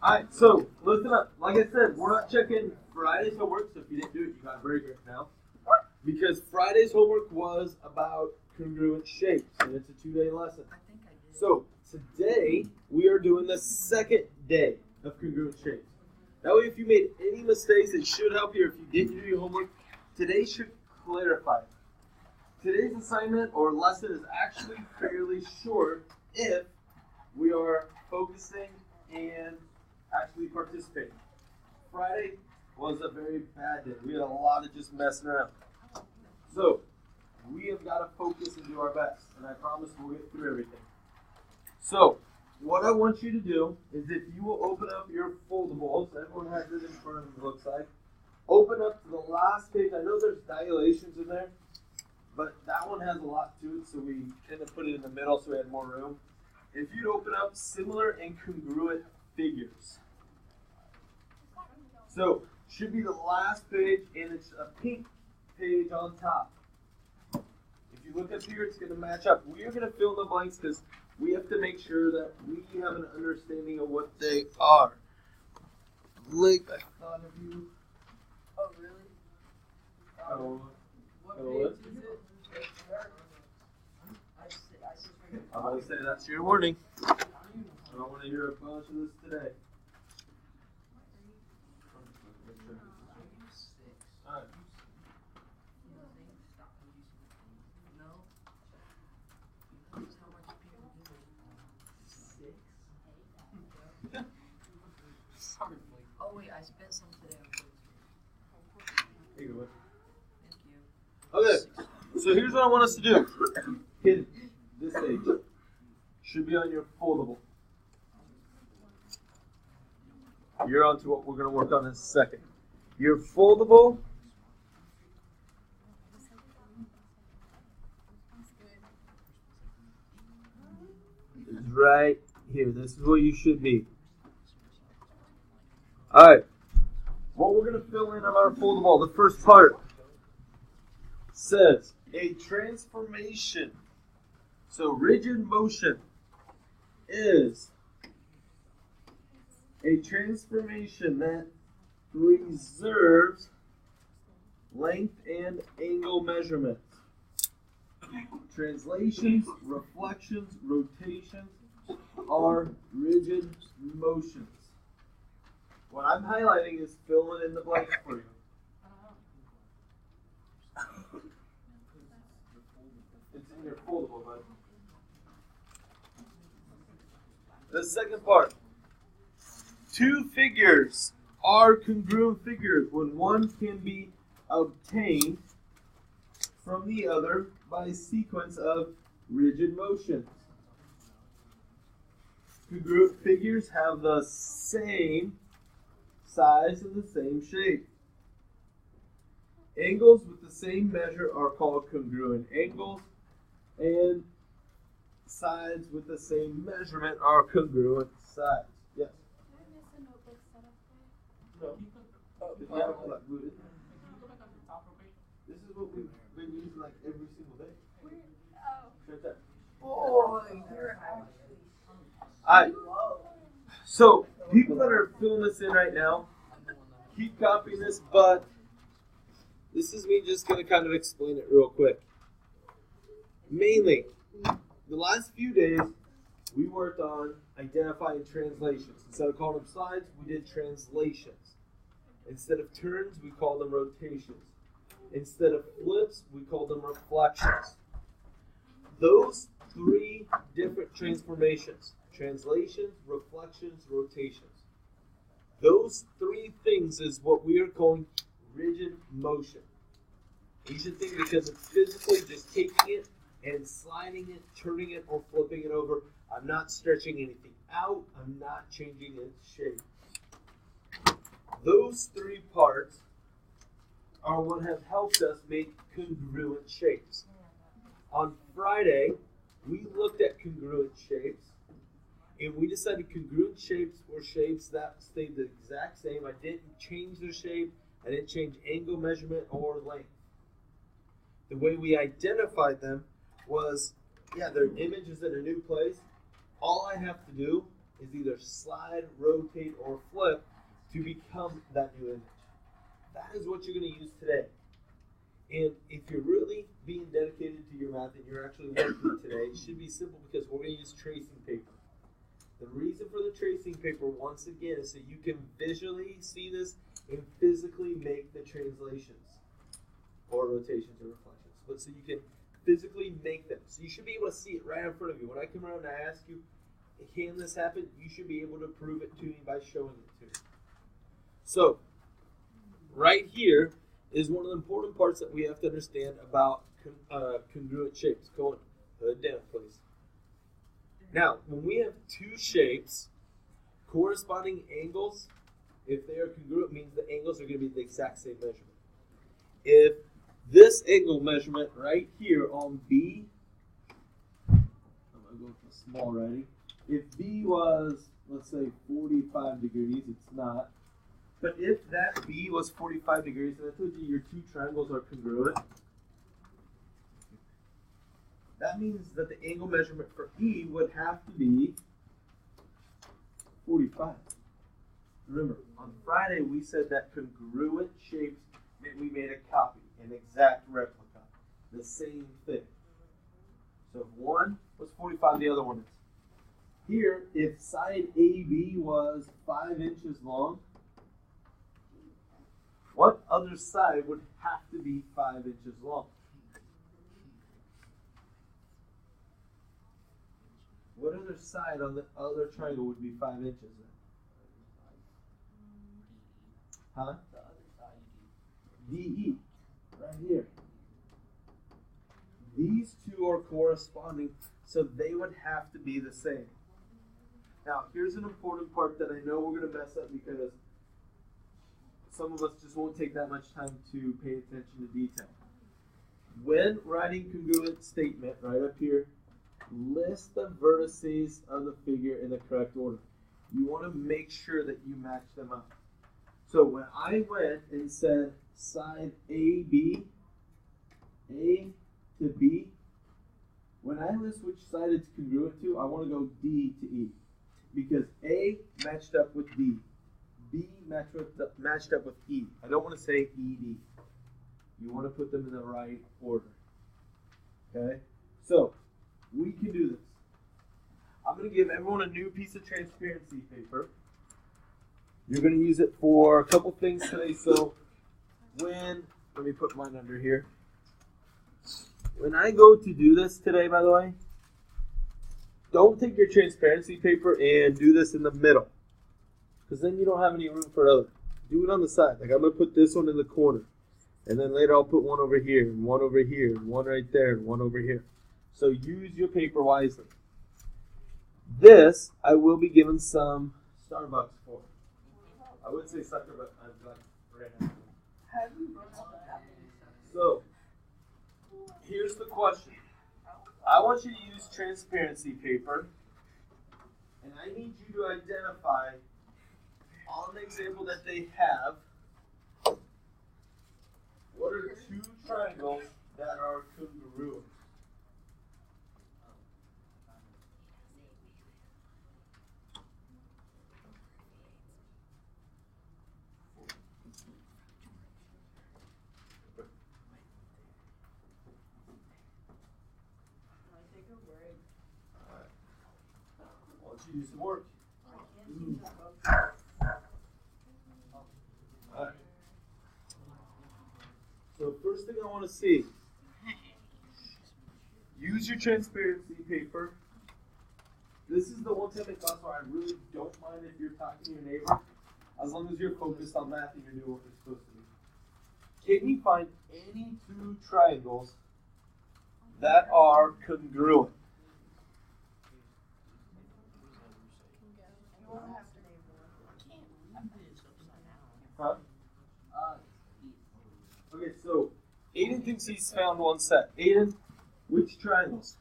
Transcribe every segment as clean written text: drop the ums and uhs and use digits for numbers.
Alright, so listen up. Like I said, we're not checking Friday's homework, so if you didn't do it, you got a break right now. Because Friday's homework was about congruent shapes, and it's a 2-day lesson. I think I did. So today we are doing the second day of congruent shapes. That way, if you made any mistakes, it should help you. If you didn't do your homework, today should clarify. Today's assignment or lesson is actually fairly short if we are focusing and actually participating. Friday was a very bad day. We had a lot of just messing around. So, we have got to focus and do our best. And I promise we'll get through everything. So, what I want you to do is if you will open up your foldables, everyone has it in front of them, it looks like. Open up to the last page. I know there's dilations in there, but that one has a lot to it, so we kind of put it in the middle so we had more room. If you'd open up similar and congruent figures. So, should be the last page, and it's a pink page on top. If you look up here, it's going to match up. We are going to fill in the blanks because we have to make sure that we have an understanding of what they are. Blake, I thought of you. Oh, really? What Hello. page is it? I'm going to say that's your warning. I don't want to hear a bunch of this today. Alright. Oh wait, I spent some today. Here you go. Thank you. Okay, so here's what I want us to do. Hit this page. Should be on your foldable. You're on to what we're going to work on in a second. Your foldable is right here. This is what you should be. Alright. What we're going to fill in on our foldable, the first part says a transformation. So rigid motion is a transformation that reserves length and angle measurements. Translations, reflections, rotations are rigid motions. What I'm highlighting is filling in the blanks for you. It's in your foldable, bud. The second part. Two figures are congruent figures when one can be obtained from the other by a sequence of rigid motions. Congruent figures have the same size and the same shape. Angles with the same measure are called congruent angles, and sides with the same measurement are congruent sides. Yes? Did I miss a notebook setup there? No. Did you have all that glued in? This is what we've been using like every single day. Right there. Oh, you're actually. Alright. So, people that are filling this in right now, keep copying this, but this is me just going to kind of explain it real quick. Mainly, the last few days, we worked on identifying translations. Instead of calling them slides, we did translations. Instead of turns, we called them rotations. Instead of flips, we called them reflections. Those three different transformations, translations, reflections, rotations. Those three things is what we are calling rigid motion. You should think because it's physically just taking it and sliding it, turning it, or flipping it over. I'm not stretching anything out. I'm not changing its shape. Those three parts are what have helped us make congruent shapes. On Friday, we looked at congruent shapes, and we decided congruent shapes were shapes that stayed the exact same. I didn't change their shape. I didn't change angle measurement or length. The way we identified them was, their image is in a new place. All I have to do is either slide, rotate, or flip to become that new image. That is what you're going to use today. And if you're really being dedicated to your math and you're actually working today, it should be simple because we're going to use tracing paper. The reason for the tracing paper, once again, is so you can visually see this and physically make the translations or rotations or reflections. But so you can physically make them. So you should be able to see it right in front of you. When I come around and I ask you, can this happen? You should be able to prove it to me by showing it to me. So, right here is one of the important parts that we have to understand about congruent shapes. Go on, hood down, please. Now, when we have two shapes, corresponding angles, if they are congruent, means the angles are going to be the exact same measurement. If this angle measurement right here on B, I'm going to go for small writing. If B was, let's say, 45 degrees, it's not. But if that B was 45 degrees, and I told you your two triangles are congruent, that means that the angle measurement for E would have to be 45. Remember, on Friday we said that congruent shapes meant we made a copy, an exact replica, the same thing. So if one was 45, the other one is. Here, if side AB was 5 inches long, what other side would have to be 5 inches long? What other side on the other triangle would be 5 inches then? Huh? The other side. DE, right here. These two are corresponding, so they would have to be the same. Now, here's an important part that I know we're going to mess up because some of us just won't take that much time to pay attention to detail. When writing congruent statement, right up here, list the vertices of the figure in the correct order. You want to make sure that you match them up. So when I went and said side AB, A to B, when I list which side it's congruent to, I want to go D to E. Because A matched up with D. B matched up with E. I don't want to say ED. You want to put them in the right order. Okay? So, we can do this. I'm going to give everyone a new piece of transparency paper. You're going to use it for a couple things today. So, let me put mine under here. When I go to do this today, by the way, don't take your transparency paper and do this in the middle. Because then you don't have any room for other. Do it on the side. Like I'm going to put this one in the corner. And then later I'll put one over here, and one over here, and one right there, and one over here. So use your paper wisely. This, I will be giving some Starbucks for. I would say sucker, but I'm like right now. So, here's the question. I want you to use transparency paper, and I need you to identify on the example that they have, what are two triangles that are congruent? Do some work. Alright. So first thing I want to see, use your transparency paper. This is the one time in class where I really don't mind if you're talking to your neighbor, as long as you're focused on math and you're doing what you're supposed to do. Can you find any two triangles that are congruent? Huh? Okay, so Aiden thinks he's found one set. Aiden, which triangles?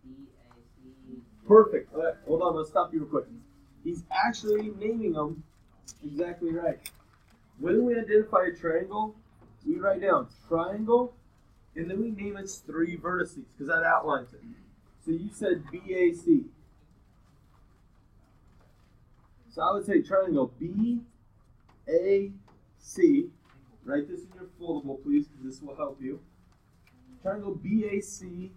B, A, C. Perfect. All right, hold on, let's stop you real quick. He's actually naming them exactly right. When we identify a triangle, we write down triangle, and then we name its three vertices, because that outlines it. So you said BAC. So I would say triangle BAC. Write this in your foldable, please, because this will help you. Triangle BAC.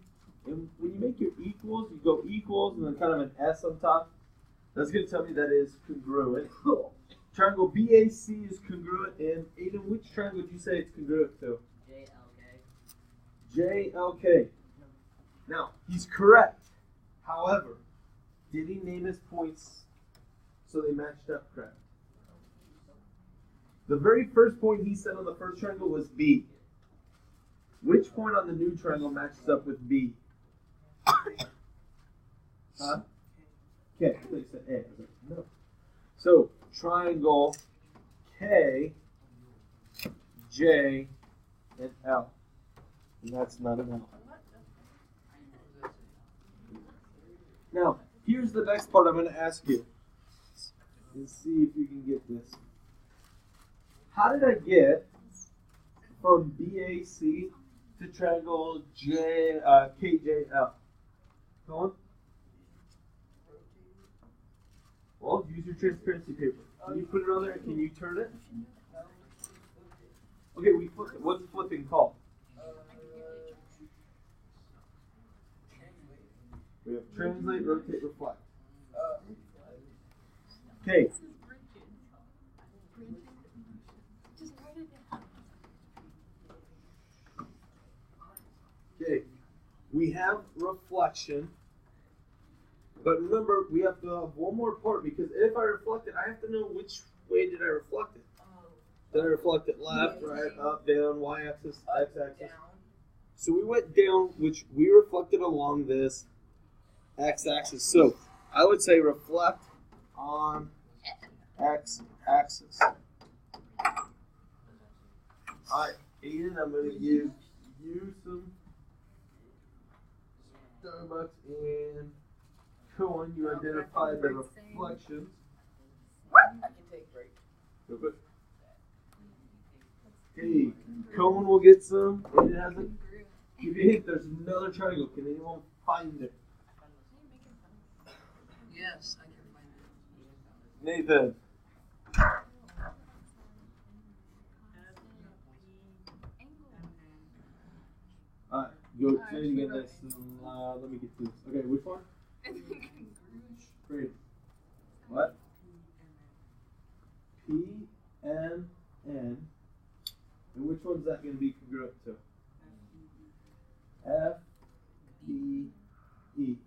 And when you make your equals, you go equals and then kind of an S on top. That's going to tell me that is congruent. Triangle BAC is congruent. And Aiden, which triangle would you say it's congruent to? JLK. Now, he's correct. However, did he name his points so they matched up correct? The very first point he said on the first triangle was B. Which point on the new triangle matches up with B? Huh? K. I thought you said A. I was like, no. So, triangle K, J, and L. And that's not an L. Now, here's the next part I'm going to ask you. Let's see if you can get this. How did I get from BAC to triangle KJL? Go on. Well, use your transparency paper. Can you put it on there? Can you turn it? Okay, we flip it. What's flipping called? We have translate, rotate, reflect. Okay. Okay. We have reflection. But remember, we have to have one more part because if I reflect it, I have to know which way did I reflect it. Did I reflect it left, right, up, down, y-axis, x-axis? So we went down, which we reflected along this x-axis. So I would say reflect on x-axis. All right, Aiden, I'm going to give you some Starbucks and Cohen. You identified the reflections. I can take breaks. Real quick. Okay, Cohen will get some. Aiden has it. Give you a hint, there's another triangle. Can anyone find it? Yes, I can find it. Nathan. Alright, go say it again. Let me get this. Okay, which one? Great. What? PNN. And which one's that going to be congruent to? FDE.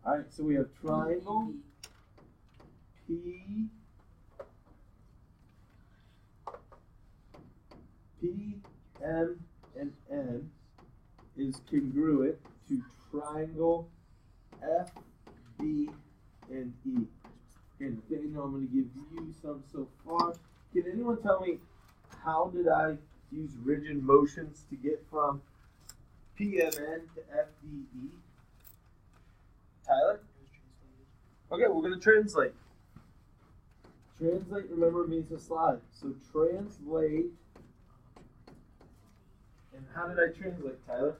Alright, so we have triangle P M and N is congruent to triangle F, B, and E. And Daniel, I'm going to give you some so far. Can anyone tell me how did I use rigid motions to get from PMN to FDE? Tyler? Okay, we're going to translate. Translate, remember, means to slide. So translate. And how did I translate, Tyler?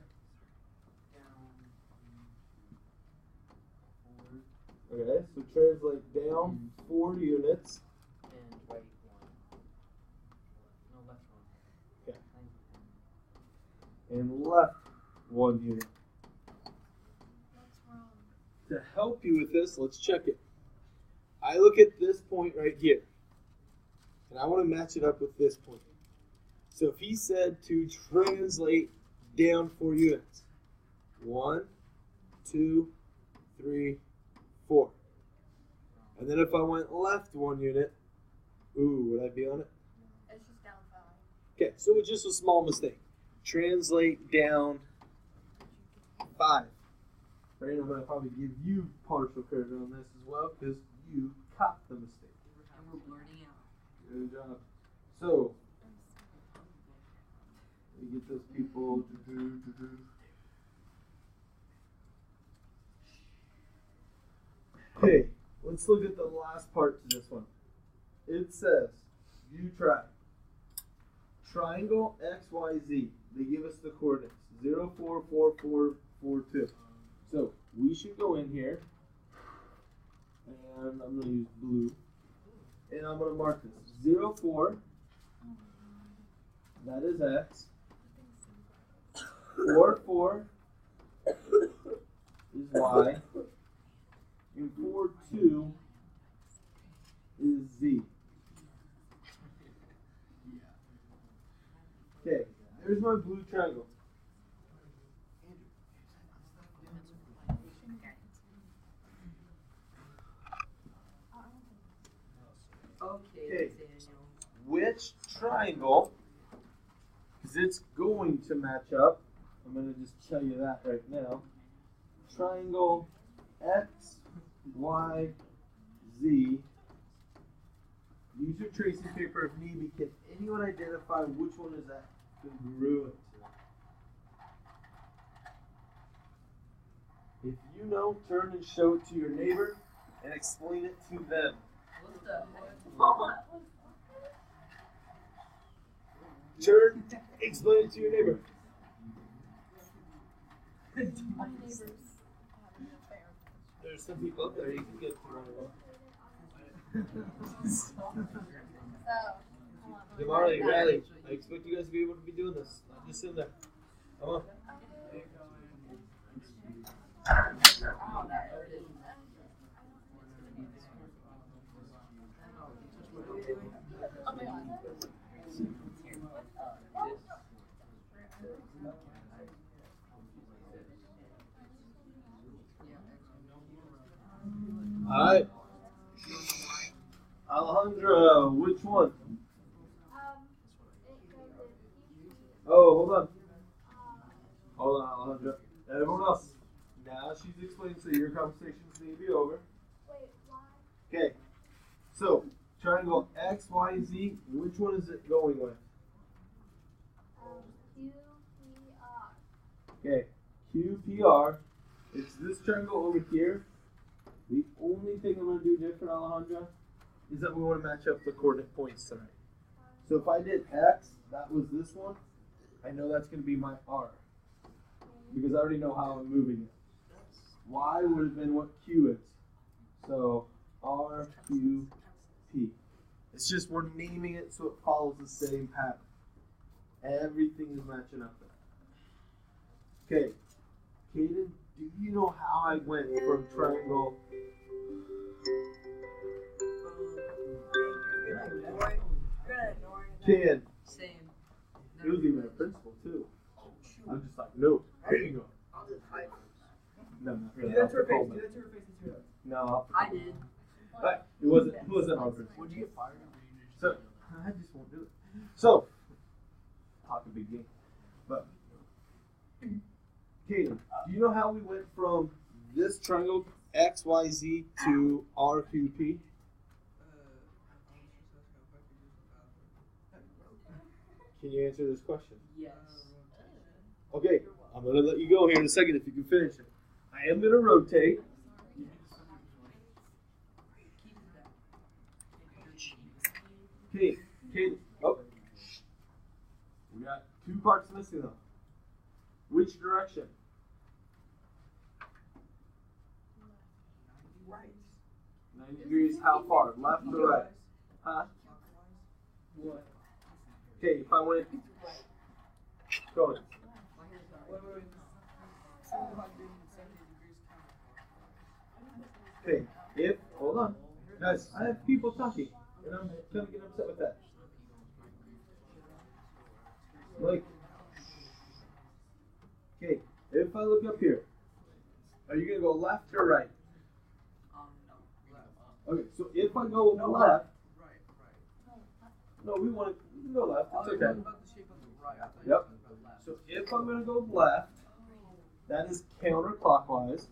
Okay, so translate down 4 units. And right 1. No, left 1. Okay. And left 1 unit. What's wrong? To help you with this, let's check it. I look at this point right here. And I want to match it up with this point. So if he said to translate down 4 units. 1, 2, 3, 4. And then if I went left 1 unit, ooh, would I be on it? It's just down 5. Okay, so it's just a small mistake. Translate down 5. Right, I'm going to probably give you partial credit on this as well because you caught the mistake. And we're blurting out. Good job. So, let me get those people. Okay, let's look at the last part to this one. It says, you try. Triangle XYZ. They give us the coordinates. 0, 4, 4, 4, 4, 2. So, we should go in here. And I'm going to use blue. and I'm going to mark this. 0, 4, that is x. 4, 4 is y. And 4, 2 is z. Okay, there's my blue triangle. Okay, Daniel. Which triangle, because it's going to match up, I'm going to just tell you that right now. Triangle X, Y, Z. Use your tracing paper if need be. Can anyone identify which one is that congruent to? If you know, turn and show it to your neighbor and explain it to them. What the heck? Turn, explain it to your neighbor. My neighbors having an affair. There's some people up there you can get to tomorrow. Marley, Riley, I expect you guys to be able to be doing this. Not just sitting there. Come on. Oh, that hurted. Oh my god. Alright. Alejandra, which one? Oh, hold on. Hold on, Alejandra. Everyone else. Now she's explaining, so your conversations need to be over. Wait, why? Okay. So, triangle X, Y, Z, which one is it going with? QPR. Okay. QPR. It's this triangle over here. The only thing I'm going to do different, Alejandra, is that we want to match up the coordinate points tonight. So if I did X, that was this one, I know that's going to be my R. Because I already know how I'm moving it. Y would have been what Q is. So R, Q, P. It's just we're naming it so it follows the same pattern. Everything is matching up there. Okay. Kaden, do you know how I went from triangle? You're gonna ignore it. Can. Same. It was even a principal too. I'm just like, no, here you go. I'll just hide. No, not really. Do that to her I'll face. have Do to that to her face and to her. No, I did. but it wasn't our principal. Would you get fired? So I just won't do it. So talk a big game. But Kaden, do you know how we went from this triangle XYZ to RQP? Can you answer this question? Yes. Okay, I'm gonna let you go here in a second if you can finish it. I am gonna rotate. Okay, Kaden. Oh, we got 2 parts missing though. Which direction? Right. 90 degrees, how far? Left or right? Huh? What? Okay, if I went. Go ahead. Wait. 770 degrees Okay, if. Hold on. Guys, I have people talking, and I'm gonna get upset with that. Like. Okay, if I look up here, are you gonna go left or right? No. Okay, so if I go left, Right. no, we can go left. It's okay. About the shape of the right. I thought you Yep. were talking about left. So if I'm gonna go left, that is counterclockwise.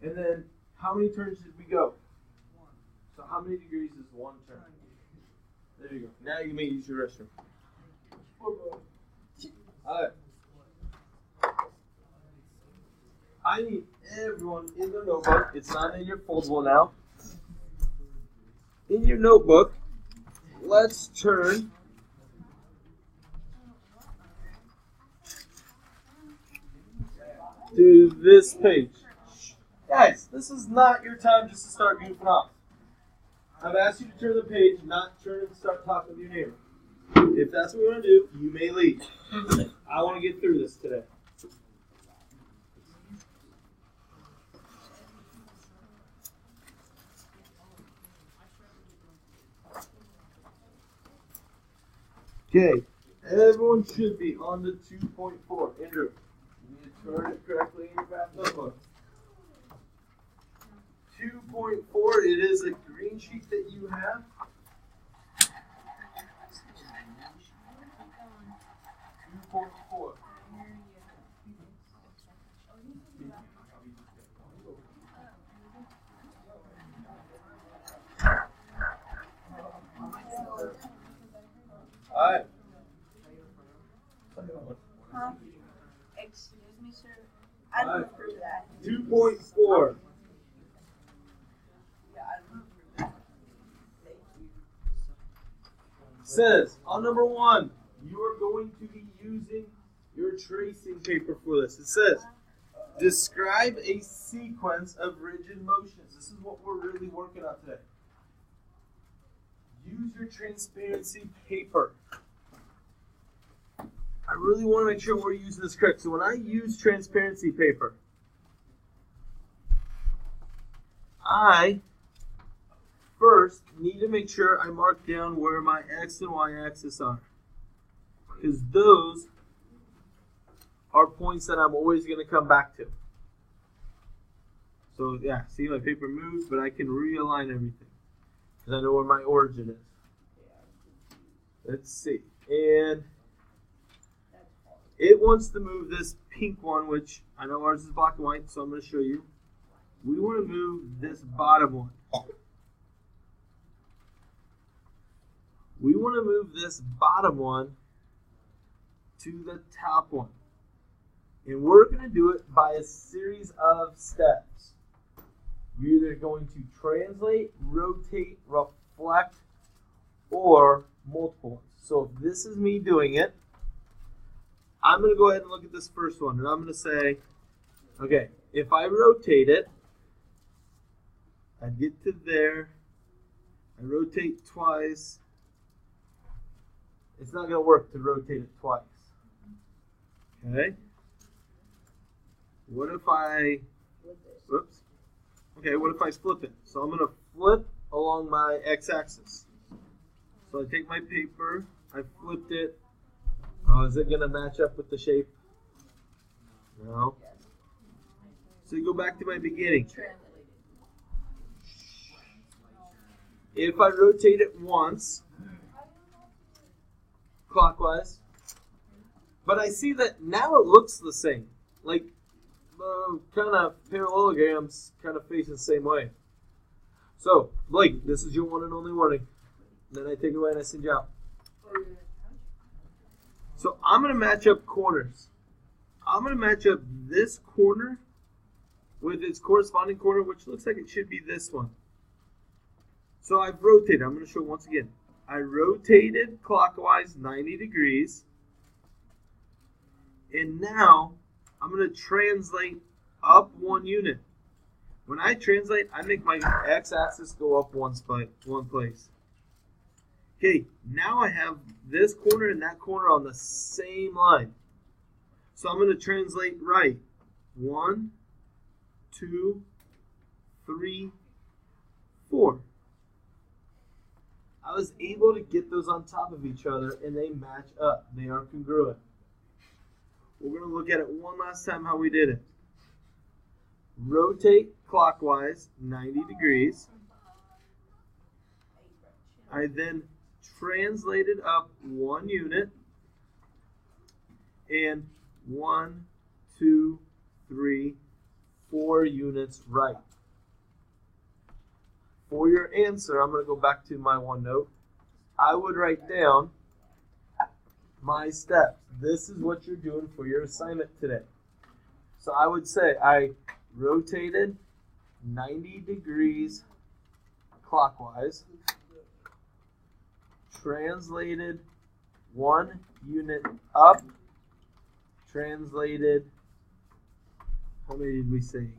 And then, how many turns did we go? So how many degrees is 1 turn? There you go. Now you may use your restroom. Alright. I need everyone in their notebook. It's not in your foldable now. In your notebook, let's turn to this page. Guys, this is not your time just to start goofing off. I've asked you to turn the page, not turn and start talking with your neighbor. If that's what you want to do, you may leave. I want to get through this today. Okay, everyone should be on the 2.4. Andrew, you need to turn it correctly in your math notebook. 2.4, it is a green sheet that you have. 2.4. Alright. Huh? Excuse me, sir. I don't approve that. 2.4. Yeah, I don't approve that. Thank you. Says on number 1, you are going to be using your tracing paper for this. It says, describe a sequence of rigid motions. This is what we're really working on today. Use your transparency paper. I really want to make sure we're using this correct. So when I use transparency paper, I first need to make sure I mark down where my X and Y axis are. Because those are points that I'm always going to come back to. So yeah, see my paper moves, but I can realign everything. Because I know where my origin is. Let's see. And it wants to move this pink one, which I know ours is black and white, so I'm going to show you. We want to move this bottom one. We want to move this bottom one to the top one. And we're going to do it by a series of steps. You're either going to translate, rotate, reflect, or multiple ones. So if this is me doing it, I'm going to go ahead and look at this first one. And I'm going to say, okay, if I rotate it, I get to there, I rotate twice. It's not going to work to rotate it twice. Okay? What if I, whoops. Okay, what if I flip it? So I'm going to flip along my x-axis. So I take my paper, I flipped it. Oh, is it going to match up with the shape? No. So you go back to my beginning. If I rotate it once, clockwise, but I see that now it looks the same. Like, kind of parallelograms kind of face the same way. So, Blake, this is your one and only warning. Then I take it away and I send you out. So I'm going to match up corners. I'm going to match up this corner with its corresponding corner, which looks like it should be this one. So I've rotated. I'm going to show it once again. I rotated clockwise 90 degrees. And now I'm going to translate up 1 unit. When I translate, I make my x-axis go up one place. Okay, now I have this corner and that corner on the same line. So I'm going to translate right. 1, 2, 3, 4. I was able to get those on top of each other and they match up. They are congruent. We're going to look at it one last time how we did it. Rotate clockwise 90 degrees. I then translated up 1 unit. And 1, 2, 3, 4 units right. For your answer, I'm going to go back to my OneNote. I would write down my steps. This is what you're doing for your assignment today. So I would say I rotated 90 degrees clockwise, translated 1 unit up, translated How many did we say again?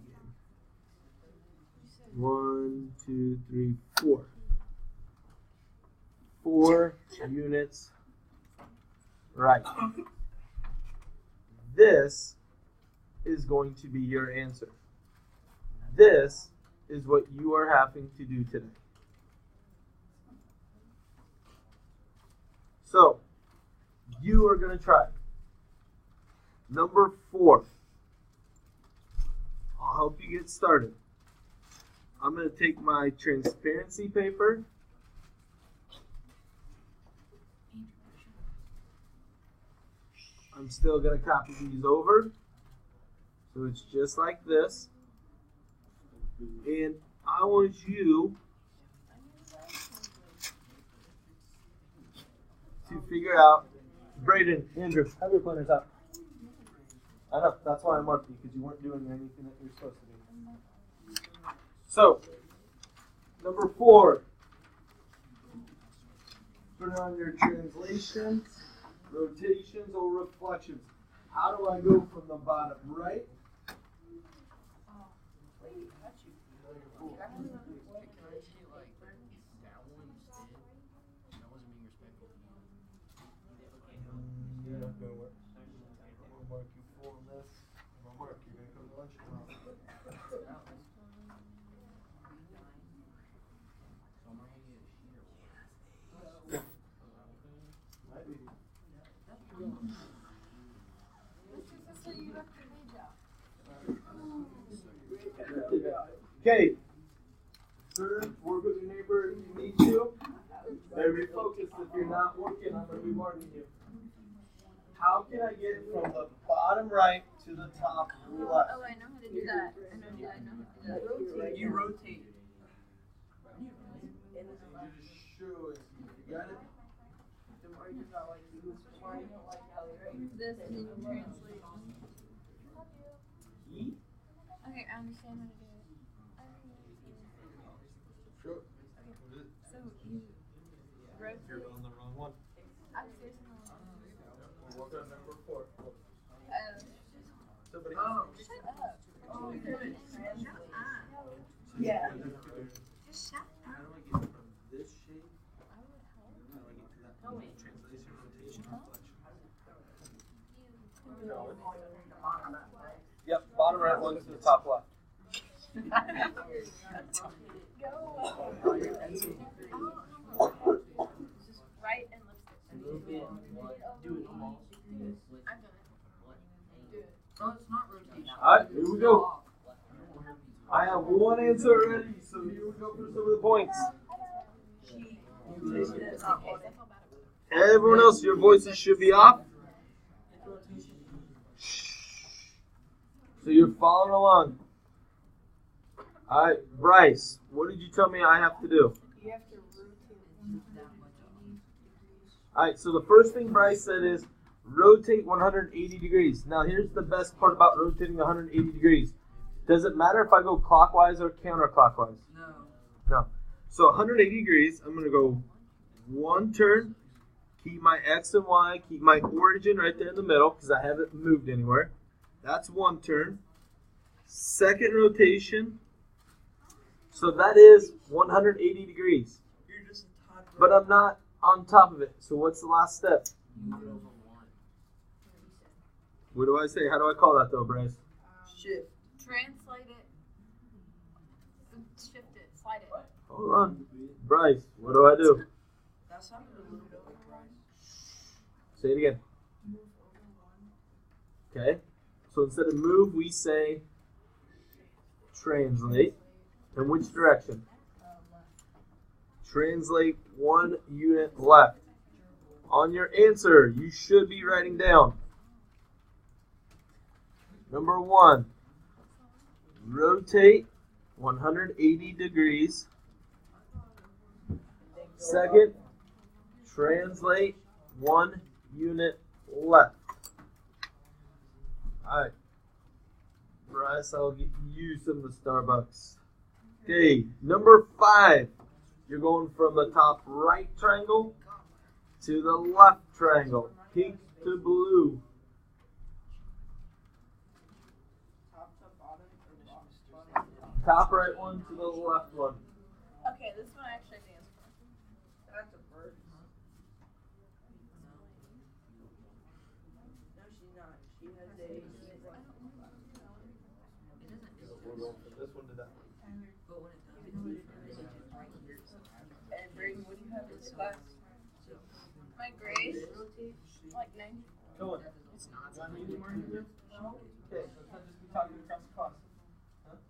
1, 2, 3, 4. 4 units. Right. This is going to be your answer. This is what you are having to do today. So, you are going to try. Number 4. I'll help you get started. I'm going to take my transparency paper. I'm still going to copy these over. So it's just like this. And I want you to figure out, Braden, Andrew, have your pointers up. I know, that's why I marked you, because you weren't doing anything that you're supposed to do. So, number 4. Put on your translations, rotations, or reflections. How do I go from the bottom right? You're not going to work. I'm going to mark you full on this. I'm going to mark you. You're going to come to lunch tomorrow. Okay. Third, work with your neighbor if you need to. Better be focused. If you're not working, I'm going to be marking you. How can I get from the bottom right to the top left? Oh, I know how to do that. I know how to do that. You rotate. You just show it. You got it? The more you got like you like This and then you translate. E? Okay, I understand how to do it. Sure. So you rotate. You're on the wrong one. I'm seriously not. We'll work on number 4. Somebody Shut up. Oh, good. Yeah. Just shut up. How do I get from this shape? I would help. How do I get to that point? Translation, rotation, reflection. Yep, bottom right one to the top left. Right and left. Move in. Do it all. I've done it. No, it's not rotation. Alright, here we go. I have one answer already, so here we go for some of the points. Everyone else, your voices should be off. So you're following along. Alright, Bryce, what did you tell me I have to do? You have to rotate it that much. Alright, so the first thing Bryce said is rotate 180 degrees. Now here's the best part about rotating 180 degrees. Does it matter if I go clockwise or counterclockwise? No. No. So 180 degrees, I'm going to go one turn, keep my X and Y, keep my origin right there in the middle because I haven't moved anywhere. That's one turn. Second rotation. So that is 180 degrees. You're just a But I'm not on top of it. So what's the last step? What do I say? How do I call that though, Bryce? shift. Translate it. Shift it. Slide it. Hold on. Bryce, what do I do? That sounded a little bit like Bryce. Say it again. Okay. So instead of move, we say translate. In which direction? Translate 1 unit left. On your answer, you should be writing down. Number 1, rotate 180 degrees. Second, translate 1 unit left. Alright. Bryce, I'll get you some of the Starbucks. Okay, number 5. You're going from the top right triangle to the left triangle. Pink to blue. Top to bottom. top right one to the left one. Okay, this one I actually dance for. That's a bird. No, she's not. She has a. We're going from this one to that one. And Brayden, what do you have in this class? My grade? Like 90. Go on. It's not. Do I need any more here? No? Okay, so let's not just be talking across the class. Huh?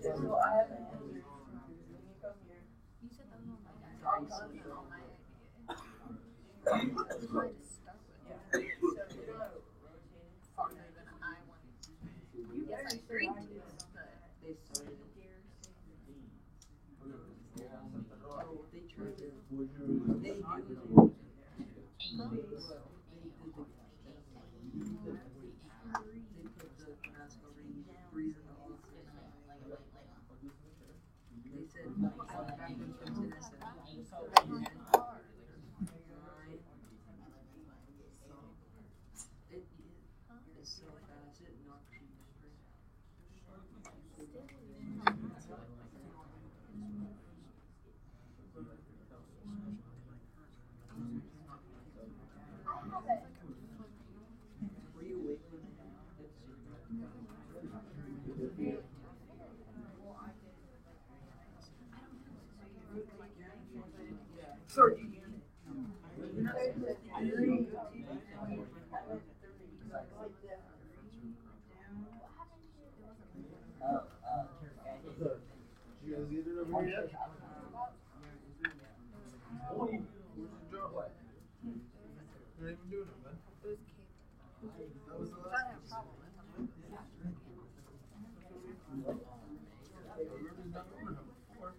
So I have an answer. When you come here. You said that was all my guys. All my ideas. That's why I just stuck with it. So you don't have Farther than I wanted. Yes, I agreed to this, but Sorry. You guys get it over here yet? Where's your drop? You're not even doing it, man. it was cake. That was the I last have a problem with them. Ruby's done over him before.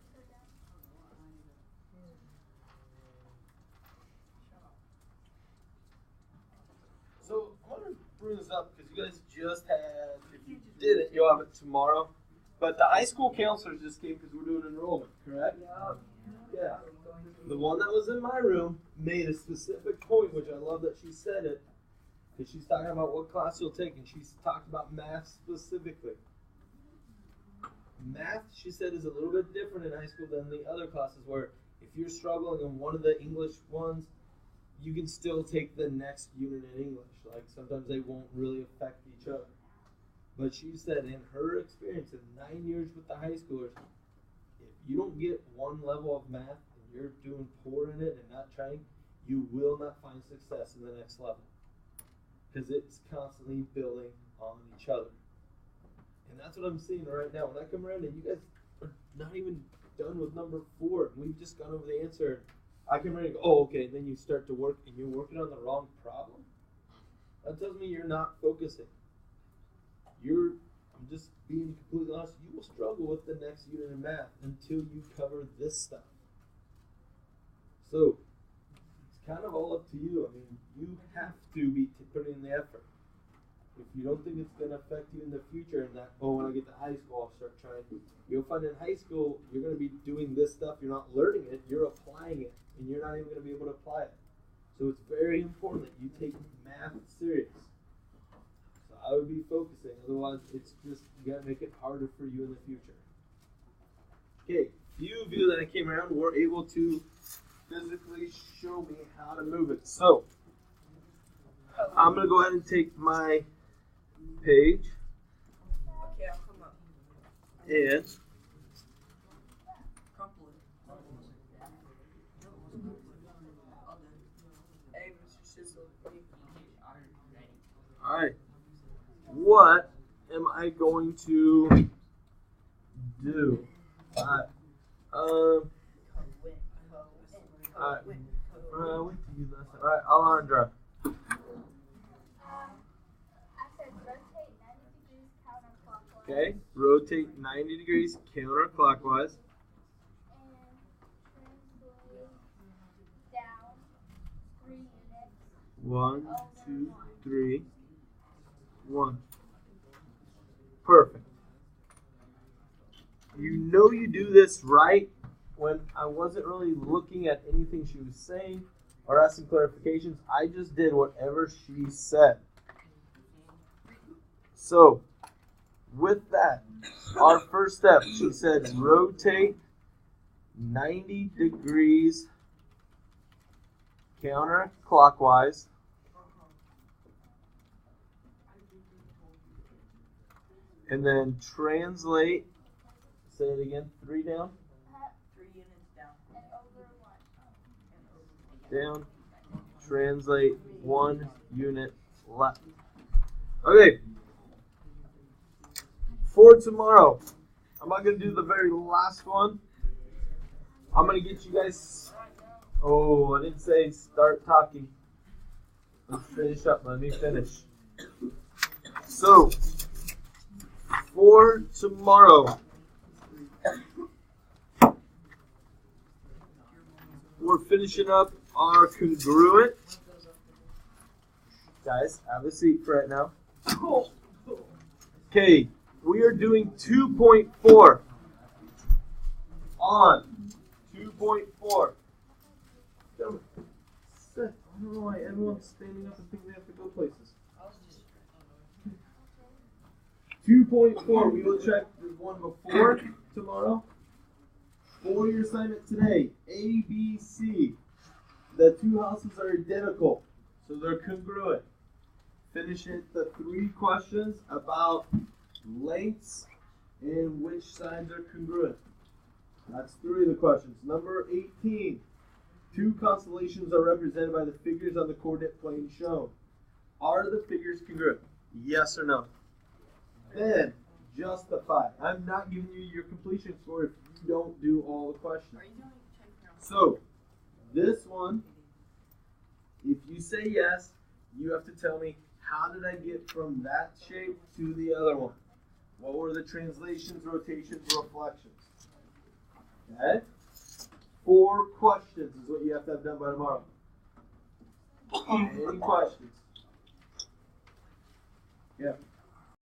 So I want to bring this up because you guys just had, if you didn't, you'll have it tomorrow. But the high school counselors just came because we're doing enrollment, correct? Yeah. The one that was in my room made a specific point, which I love that she said it, because she's talking about what class you'll take, and she's talked about math specifically. Math, she said, is a little bit different in high school than the other classes, where if you're struggling in one of the English ones, you can still take the next unit in English. Like, sometimes they won't really affect each other. But she said in her experience in 9 years with the high schoolers, if you don't get one level of math and you're doing poor in it and not trying, you will not find success in the next level. Because it's constantly building on each other. And that's what I'm seeing right now. When I come around and you guys are not even done with number 4, and we've just gone over the answer, I come around and go, oh, okay, and then you start to work and you're working on the wrong problem. That tells me you're not focusing. I'm just being completely honest, you will struggle with the next unit of math until you cover this stuff. So, it's kind of all up to you. I mean, you have to be putting in the effort. If you don't think it's going to affect you in the future and that, oh, when I get to high school, I'll start trying to. You'll find in high school, you're going to be doing this stuff, you're not learning it, you're applying it, and you're not even going to be able to apply it. So it's very important that you take math serious. I would be focusing, otherwise it's just, you gotta make it harder for you in the future. Okay, few of you that I came around were able to physically show me how to move it. So, I'm gonna go ahead and take my page Okay, I'll come up. and Crumple it. I'll do it. Hey, Mr. Shizzle. alright. What am I going to do? Alright. Alright. Went to you last time. Alright, Alondra. I said rotate 90 degrees counterclockwise. Okay, rotate 90 degrees counterclockwise. And translate down 3 units. 1, 2, 3, 1. Perfect. You know you do this right when I wasn't really looking at anything she was saying or asking clarifications. I just did whatever she said. So, with that, our first step, she said rotate 90 degrees counterclockwise. And then translate, say it again, 3 down. 3 units down. And over 1. Down. Translate 1 unit left. Okay. For tomorrow, I'm not going to do the very last one. I'm going to get you guys. Oh, I didn't say start talking. Let's finish up. Let me finish. So, for tomorrow, we're finishing up our congruent. Guys, have a seat for right now. Okay, we are doing 2.4 on 2.4. Gentlemen, sit. I don't know why everyone's standing up and thinking they have to go places. 2.4, we will check the one before tomorrow. For your assignment today, A, B, C. The 2 houses are identical, so they're congruent. Finish it the 3 questions about lengths and which sides are congruent. That's 3 of the questions. Number 18. 2 constellations are represented by the figures on the coordinate plane shown. Are the figures congruent? Yes or no? Then justify. I'm not giving you your completion score if you don't do all the questions. So, this one, if you say yes, you have to tell me, how did I get from that shape to the other one? What were the translations, rotations, reflections? Okay? 4 questions is what you have to have done by tomorrow. Any questions? Yeah.